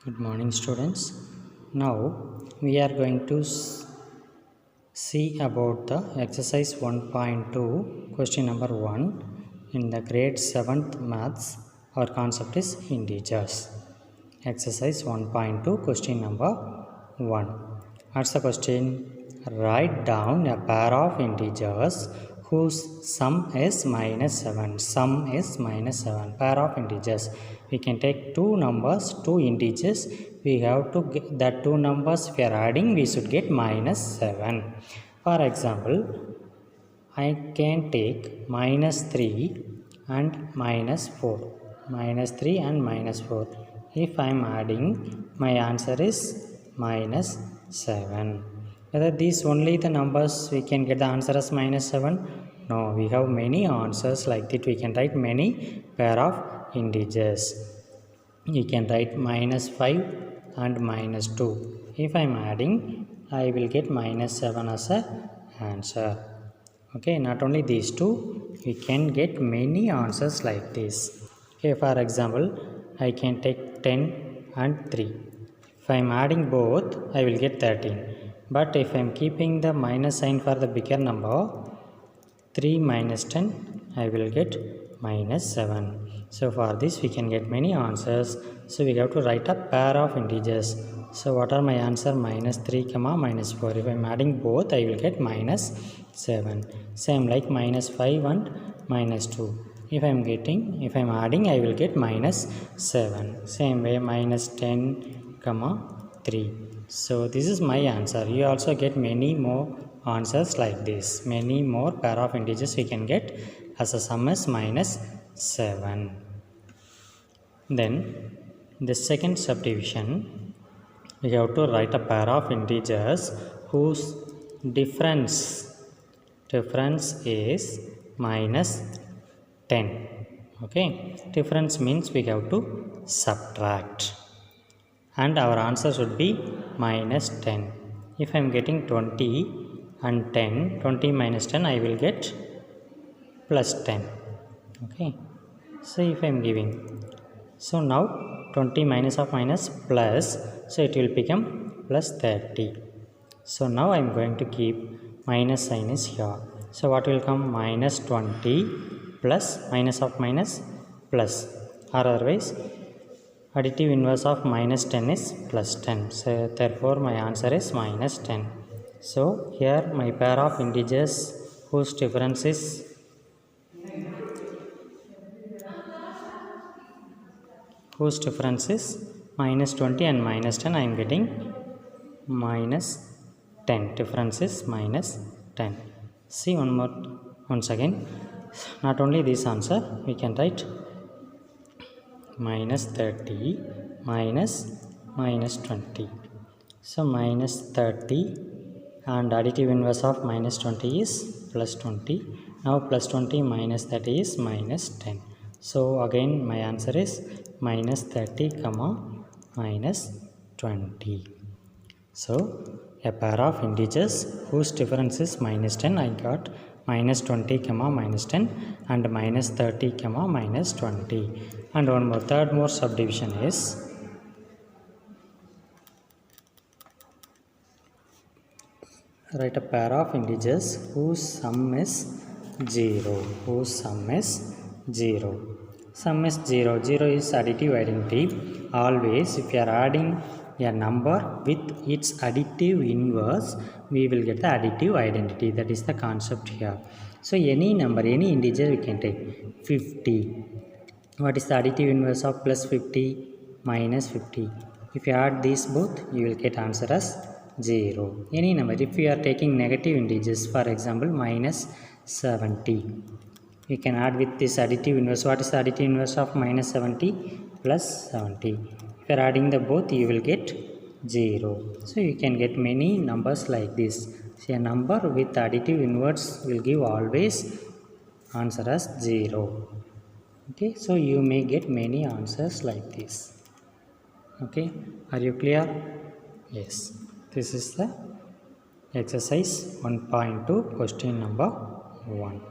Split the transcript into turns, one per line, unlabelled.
Good morning, students. Now we are going to see about the exercise 1.2 question number 1 in the grade 7th maths. Our concept is integers. Exercise 1.2 question number 1. What's the question? Write down a pair of integers whose sum is minus 7. Sum is minus 7. Pair of integers. We can take two numbers, two integers. We have to get that two numbers if we are adding, we should get minus 7. For example, I can take minus 3 and minus 4. Minus 3 and minus 4. If I am adding, my answer is minus 7. Whether these only the numbers we can get the answer as minus 7? No, we have many answers like that. We can write many pair of integers. You can write minus 5 and minus 2. If I am adding, I will get minus 7 as a answer. Okay, not only these two, we can get many answers like this. Okay, for example, I can take 10 and 3. If I am adding both, I will get 13. But if I am keeping the minus sign for the bigger number, 3 minus 10, I will get minus 7. So for this we can get many answers. So we have to write a pair of integers. So what are my answer? Minus 3 comma minus 4. If I am adding both, I will get minus 7. Same like minus 5 and minus 2. If I am adding, I will get minus 7. Same way minus 10 comma 3. So this is my answer. You also get many more answers like this. Many more pair of integers we can get as a sum is minus 7. Then the second subdivision, we have to write a pair of integers whose difference is minus 10. Okay, difference means we have to subtract, and our answer should be minus 10. If I am getting 20 and 10, 20 minus 10, I will get plus 10. Okay, so if I am giving, so now 20 minus of minus plus, so it will become plus 30. So now I am going to keep minus sign is here. So what will come? Minus 20 plus minus of minus plus, or otherwise additive inverse of minus 10 is plus 10. So therefore my answer is minus 10. So here my pair of integers whose difference is minus 20 and minus 10, I am getting minus 10. Difference is minus 10. See once again, not only this answer, we can write minus 30 minus 20. So minus 30 and additive inverse of minus 20 is plus 20. Now plus 20 minus 30 is minus 10. So again my answer is minus 30 comma minus 20. So a pair of integers whose difference is minus 10, I got minus 20 comma minus 10 and minus 30 comma minus 20. And one more, third more subdivision is write a pair of integers whose sum is 0. Sum is 0 is additive identity. Always if you are adding a number with its additive inverse, we will get the additive identity. That is the concept here. So any number, any integer we can take. 50. What is the additive inverse of plus 50? Minus 50. If you add these both, you will get answer as 0. Any number. If you are taking negative integers, for example minus 70, you can add with this additive inverse. What is the additive inverse of minus 70? Plus 70. If you are adding the both, you will get 0. So you can get many numbers like this. See, a number with additive inverse will give always answer as 0. Okay, so you may get many answers like this. Okay, are you clear? Yes, this is the exercise 1.2 question number 1.